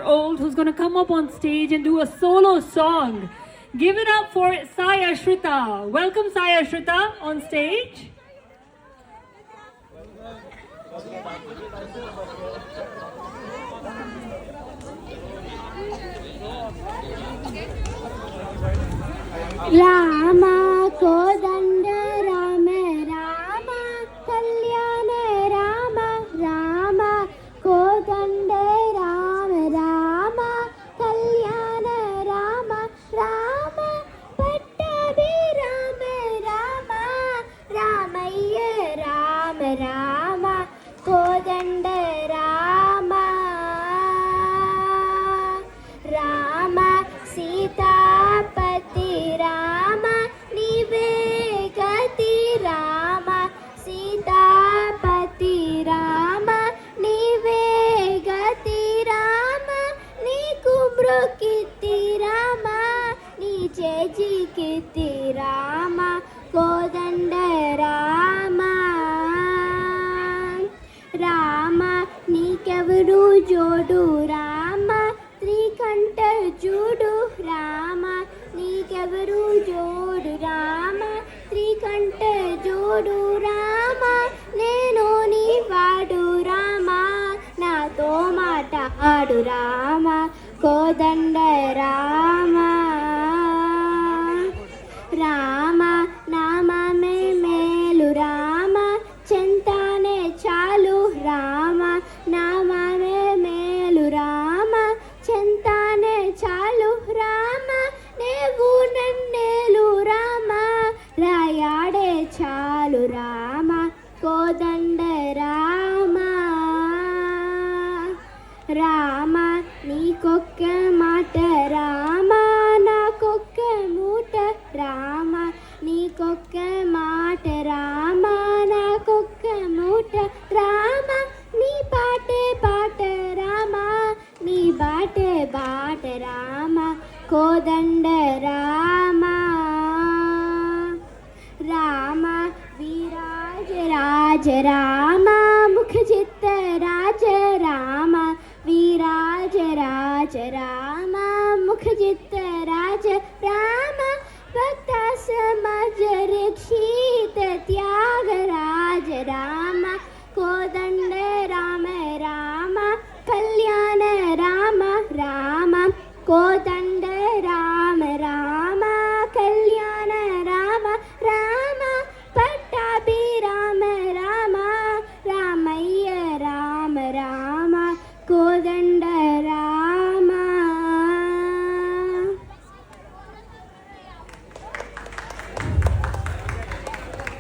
old who's going to come up on stage and do a solo song. Give it up for Sai Ashrita. Welcome Sai Ashrita on stage. Rama Kodanda Rama Rama Kalyana Rama Rama Kodanda Rama Rama Kalyana Rama Rama Pattabhi Rama Rama Ramaya Rama Rama Kodanda Rama Rama Sita Rama Nivegati Rama Sitapati Rama Nivegati Rama Nikumbrukiti Rama Nichejikiti Rama Kodanda Rama Rama Nikevaru Jodu Rama Trikanta Judu Rama నీకెవరు జోడు రామ త్రికంఠ జోడు రామ నేను నీ వాడు రామ నాతో మాట ఆడు రామ కోదండ రామ రామ నామమే మేలు రామ చింతానే చాలు రామ నామమే మేలు రామ చింతానే చాలు రామ నీవు నన్నేలు రామ రాయాడే చాలు రామ కోదండ రామ రామ నీకొక్క మాట రామ నాకొక్క మూట రామ నీకొక్క మాట రామ నాకొక్క మూట రామ నీ పాటే పాట రామ నీ బాటే బాట రామ కోదండ రామ రామ విరాజ రాజ రామ ముఖ చిత్త రాజ రామ విరాజ రాజ రామ ముఖ చిత్త రాజ రామ భక్త సమాజ రక్షిత త్యాగ రాజ రామ కోదండ రామ రామ కళ్యాణ రామ రామ కోదండ